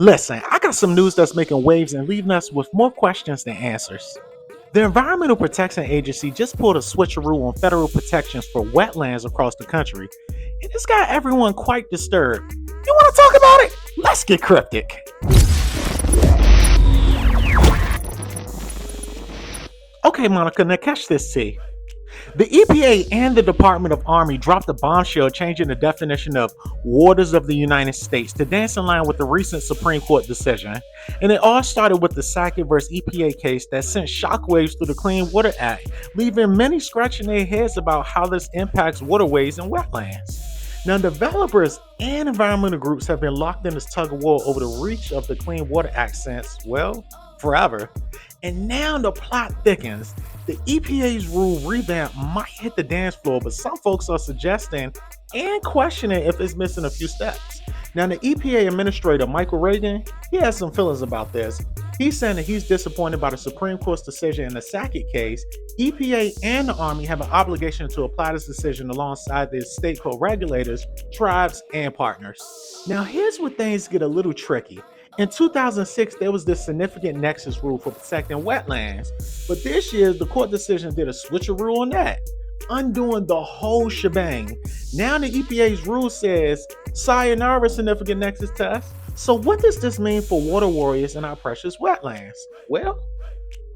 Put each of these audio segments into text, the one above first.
Listen, I got some news that's making waves and leaving us with more questions than answers. The Environmental Protection Agency just pulled a switcheroo on federal protections for wetlands across the country, and it's got everyone quite disturbed. You want to talk about it? Let's get cryptic. Okay, Monica, now catch this tea. The EPA and the Department of Army dropped a bombshell changing the definition of waters of the United States to dance in line with the recent Supreme Court decision. And it all started with the Sackett vs. EPA case that sent shockwaves through the Clean Water Act, leaving many scratching their heads about how this impacts waterways and wetlands. Now, developers and environmental groups have been locked in this tug of war over the reach of the Clean Water Act since, well, forever. And now the plot thickens. The EPA's rule revamp might hit the dance floor, but some folks are suggesting and questioning if it's missing a few steps. Now, the EPA Administrator, Michael Reagan, he has some feelings about this. He's saying that he's disappointed by the Supreme Court's decision in the Sackett case. EPA and the Army have an obligation to apply this decision alongside their state co-regulators, tribes, and partners. Now, here's where things get a little tricky. In 2006, there was this significant nexus rule for protecting wetlands, but this year, the court decision did a switcheroo on that, undoing the whole shebang. Now the EPA's rule says, sayonara significant nexus test. So what does this mean for water warriors in our precious wetlands? Well,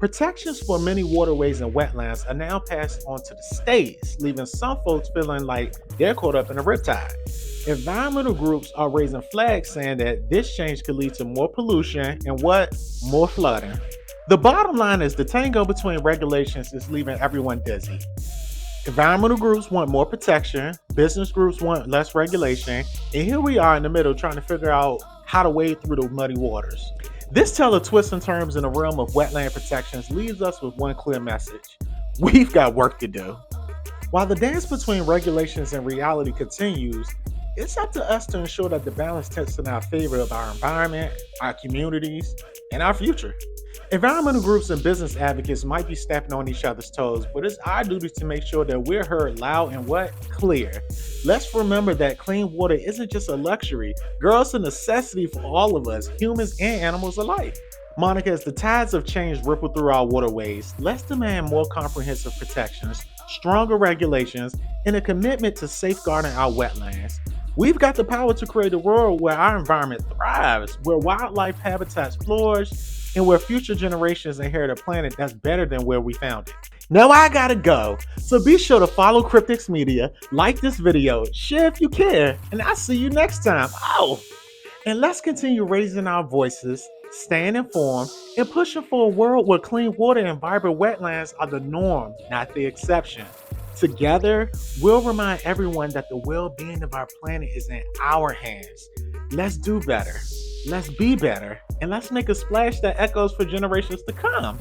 protections for many waterways and wetlands are now passed on to the states, leaving some folks feeling like they're caught up in a riptide. Environmental groups are raising flags saying that this change could lead to more pollution and more flooding. The bottom line is the tango between regulations is leaving everyone dizzy. Environmental groups want more protection, business groups want less regulation, and here we are in the middle trying to figure out how to wade through the muddy waters. This tale of twists and turns in the realm of wetland protections leaves us with one clear message. We've got work to do. While the dance between regulations and reality continues, it's up to us to ensure that the balance tilts in our favor of our environment, our communities, and our future. Environmental groups and business advocates might be stepping on each other's toes, but it's our duty to make sure that we're heard loud and clear. Let's remember that clean water isn't just a luxury. Girl, it's a necessity for all of us, humans and animals alike. Monica, as the tides of change ripple through our waterways, let's demand more comprehensive protections, stronger regulations, and a commitment to safeguarding our wetlands. We've got the power to create a world where our environment thrives, where wildlife habitats flourish, and where future generations inherit a planet that's better than where we found it. Now I gotta go, so be sure to follow Cryptics Media, like this video, share if you care, and I'll see you next time. And let's continue raising our voices, staying informed, and pushing for a world where clean water and vibrant wetlands are the norm, not the exception. Together, we'll remind everyone that the well-being of our planet is in our hands. Let's do better, let's be better, and let's make a splash that echoes for generations to come.